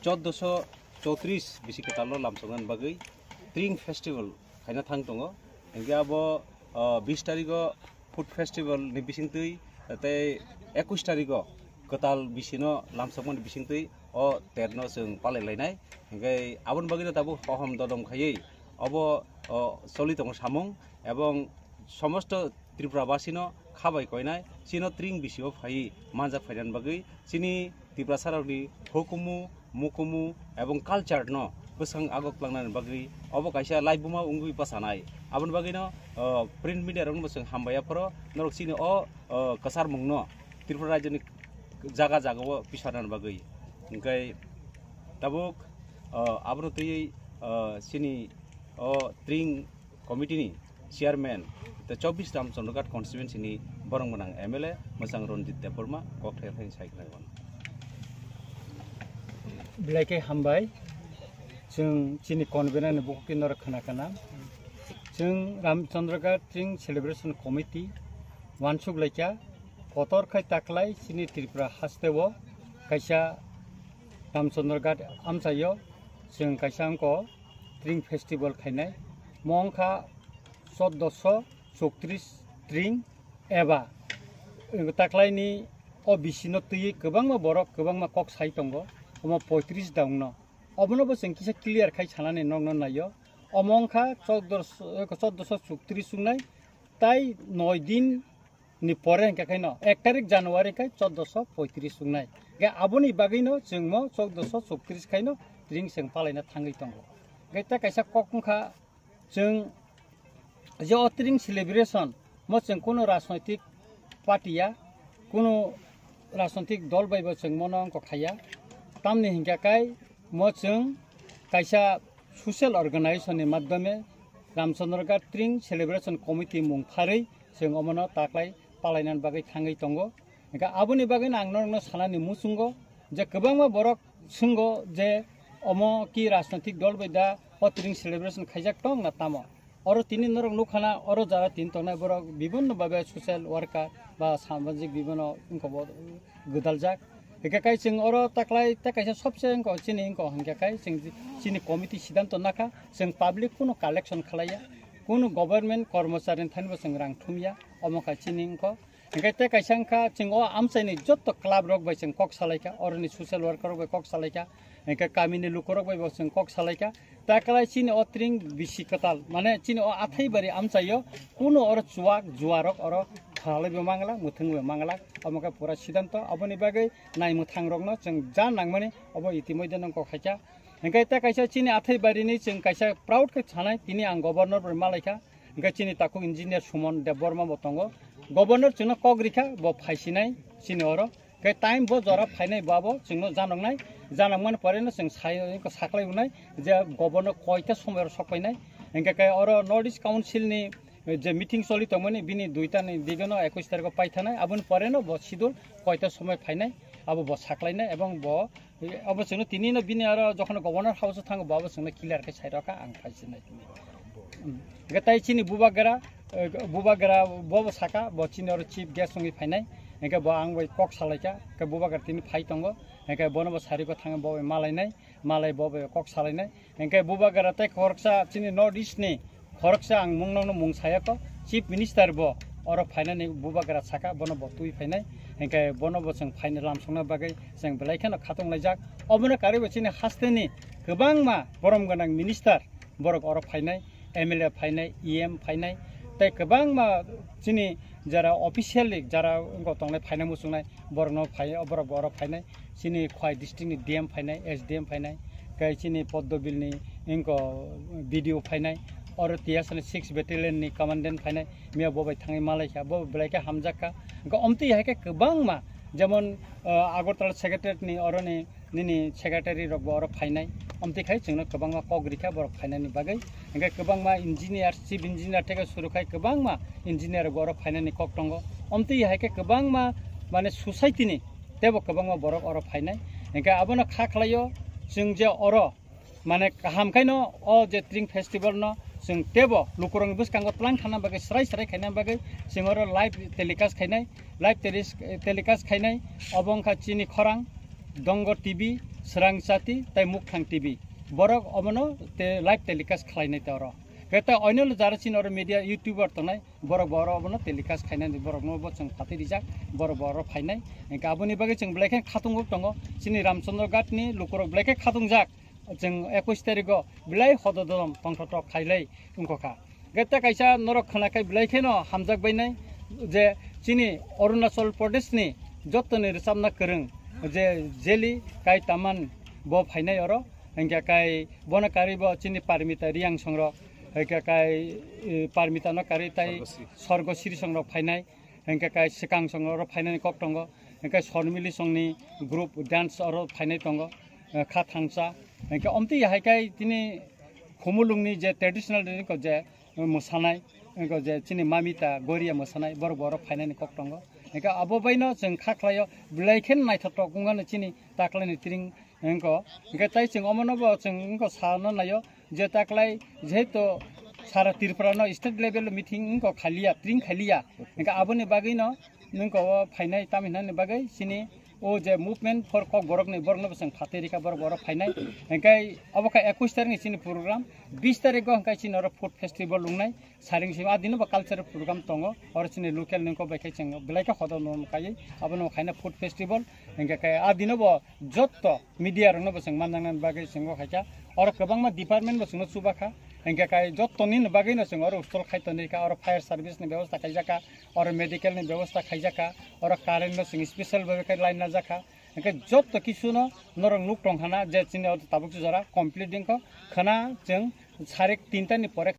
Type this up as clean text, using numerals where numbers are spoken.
1434 bisi ketalo lamsongan bagai Tring Festival kaina thang tongo engge abo 20 tariko food festival ni bisingtui tei 21 tariko ketal bisino lamsongman bisingtui o terno seng palai lainai engge abon bagino tabu hohom dodom khayei abo soli tongo samung ebong somosto Tripurabasino khabai koinai sino Tring bisio phai manjak phainan bagai sini Tripura saroni hukumu mukumu ebong culture no besang agok langnan bagri obo kaisa live buma ungui pasanai abon bagino print media rong besang hambaya poro norok sini o kasar mungno Tripura rajani jaga jaga pisanan bagai engkai tabuk abon tui sini o Tring committee ni chairman the 24 Ramchandra constituency ni borong menang MLA Masang Ronjit Deporma kokthel hai sai khlagon Bilake hambai जों चिनी convener बुकिनर खाना जों रामचंद्रगढ़ ट्रिंग celebration committee Wansuk लाइका Qatar खाय ताकलाय चिनी त्रिपुरा हास्तेव कैसा रामचंद्रगढ़ आमसायो जों कैसा अंको ट्रिंग फेस्टिवल खायनाय मंखा 1434 ट्रिंग एबा ताकलायनि अ बिसिनो तुय गोबांमा बरक गोबांमा कक साइ दंगो अमा 35 दाउनो अबनो बो जों किसे क्लियर खाय सानानै नंनो नायो अमंखा 1434 सुंनाय ताई 9 दिन नि परे खायनो 1 तारिख जानुवारि खाय 1435 सुंनाय गे आबोनि बागैनो जोंमो 1434 खायनो ट्रिंग जों पालायना थाङै दङ गेता कैसा ककंखा जों जे ट्रिंग सेलिब्रेशन म जों कोनो राजनैतिक पार्टिया कोनो राजनैतिक दल बायबो जों मनो अंक खाया तामनि हिंगाकाय मोचों कैसा सोशल अर्गेनाइजेशन नि माध्यमे रामचंद्रगढ़ ट्रिंग सेलिब्रेशन कमिटी मुंफारै जों अमनो ताक्लाय पालायनान बागै थाङै दंगो एका आबुनि बागै आंनो सानानि मुसुंगो जे गोबांमा बरक सुंगो जे अमो की राजनैतिक दल बायदा ओ ट्रिंग सेलिब्रेशन खायजाक दं ना तामो और तिनि नरक नुखाना और जारा तीन तंनाय बरक विभिन्न भाबे सोशल वर्कार बा सामाजिक विभिन्न इनको गदालजाक एकाकाय जों और ताक्लाय ताकायसा सबसे इनको चिनि इनको हंगाकाय जों चिनि कमिटी सिद्धांत नाका जों पब्लिक कोनो कलेक्शन खालाया कोनो गभर्नमेंट कर्मचारी थानबो जों रां थुमिया अमका चिनि इनको एकाते कायसांका जों ओ आमसायनि जत्त क्लाब रक बाय जों कक सालायका औरनि सोशल वर्कर बाय कक सालायका एका कामिनि लुकरक बाय जों कक सालायका ताक्लाय चिनि ओ ट्रिंग बिसि कताल माने चिनि ओ आथैबारि आमसायो कोनो और जुवाक जुवारक और खालायबो मांगला मुथुंबो मांगला अमका पूरा सिद्धांत अबनि बागै नाय मुथां रकनो जों जा नांगमाने अब इतिमध्ये नंको खायचा एंगाय ता कायसा चिनि आथैबारिनि जों कायसा प्राउड के थानाय तिनि आं गवर्नर बर मालायका एंगाय चिनि ताकु इंजिनियर सुमन देबबर्मा बतंगो गवर्नर जोंनो कग्रिखा ब फायसिनाय चिनि और के टाइम बो जरा फायनाय बाबो जोंनो जानंनाय जानंमान परेनो जों सायको साखलाय उनाय जे गवर्नर कयता समय सफायनाय एंगाय और नॉर्थ ईस्ट काउंसिल नि जे मीटिंग चली तमने बिनि दुइटा नि दिगनो 21 तारिख पाइथानाय आबन परेनो ब शिड्यूल कयता समय फायनाय अब ब साखलायनाय एवं ब अब जोंनो तिनिनो बिनि आरो जखन गवर्नर हाउस थाङो बाबो जोंनो क्लियर के साइरका आं फायसिनाय गताय चिनि बुबागरा बब साका ब चिनि और चीफ गेस्ट संगि फायनाय एके ब आं बै कक सालायका के बुबागर तिनि फाय तंगो एके बनब सारिको थाङो ब मालायनाय मालाय बब कक सालायनाय एके बुबागरा तै खरकसा चिनि नॉर्थ ईस्ट नि खरकसा आं मुंनावनो मुं सायाको चीफ मिनिस्टर बो और फाइनानि बुबागरा साका बनो बतुइ फाइनाय एके बनो बसं फाइनाल लामसंना बागै जों बेलायखानो खातंलायजाक अबनो कारि बचिनि हास्तेनि गोबांमा बरम गोनां मिनिस्टर बरक और फाइनाय एमएलए फाइनाय ईएम फाइनाय तै गोबांमा चिनि जरा ऑफिशियली जरा उनको तंगले फाइनाय मुसुंनाय बरनो फाय बरक और फाइनाय चिनि खय डिस्ट्रिक्टनि डीएम फाइनाय एसडीएम फाइनाय कै चिनि पद्मबिलनि इनको वीडियो फाइनाय और तियासन 6 बेटालियन नि कमांडेंट फाइनाय मिया बबाय थाङै मालायखा ब ब्लायका हामजाका अमति हायके गोबांमा जेमन आगरतला सेक्रेटारिएट नि अरनि निनि सेक्रेटारि रक बर फाइनाय अमति खाय जोंनो गोबांमा कग्रिखा बर फाइनायनि बागै एंगा गोबांमा इंजिनियर चिफ इंजिनियर टेका सुरुखाय गोबांमा इंजिनियर बर फाइनायनि कक दंगो अमति हायके गोबांमा माने सोसाइटिनि तेबो गोबांमा बर और फाइनाय एंगा आबनो खाखलायो जों जे और माने हामखायनो अ जे ट्रिंग फेस्टिवल न जों तेबो लुकुरंग बुसकांगो प्लान खाना बागै स्राय खायना बागै जों और लाइव टेलिकास्ट खायनाय लाइव टेलिकास्ट खायनाय अबंखा चिनि खरां दंग TV Srangsati tai Mukhang TV borok omono te live telecast khlainai taro keta oinol jarachin or media youtuber tonai borok omono telecast khainai borok no bochang phati rijak borok phainai engka aboni bage cheng blaike khatung tongo chini Ramchandra Ghat ni lukorok blaike khatung jak cheng 21 tarigo blai hododom tongthot khailai ungkokha geta kaisa norok khanakai blaike no hamjak bainai je chini Arunachal Pradesh ni jotoni samna kereng je jeli kai taman bo phainai oro engka kai bonakari bo chini parmita riang songro engka kai parmita no kari tai sorgo siri songro phainai engka kai sikang songro phainai kok tongo engka sormili songni group dance oro phainai tongo kha thangsa engka omti haikai tini khumulungni je traditional ko je mosanai engko je chini mamita goria mosanai bor phainai kok tongo engka abo baino jeng khaklayo blaikhen naithatok ungano chini taklani tring engko engka tai cheng omonobo cheng engko sano nayo je taklai jeto sara Tripura no state level meeting engko khalia tring khalia engka aboni bagino engko phainai taminani bagai chini o je movement for kok borok ni borno besang phaterika borok phainai engkai aboka 21 tarik ni chini program 20 tarik go engkai chini oro food festival lungnai saring sima adino ba culture program tongo or chini local nengko bekai cheng blaika khodo nom kai abono khaina food festival engka kai adino bo jotto media rno besang mandangan bagai sengo khaja or kabangma department bo sungno subakha engka kai jotto nin bagai no seng or ustol khaitoni ka or fire service ni ব্যবস্থা khaijaka or medical ni ব্যবস্থা khaijaka or current no sing special bagai kai line na jaka engka jotto kisu no norong nuk tongkhana je chini tabuk jara complete dingko khana jeng 3:30 ni pore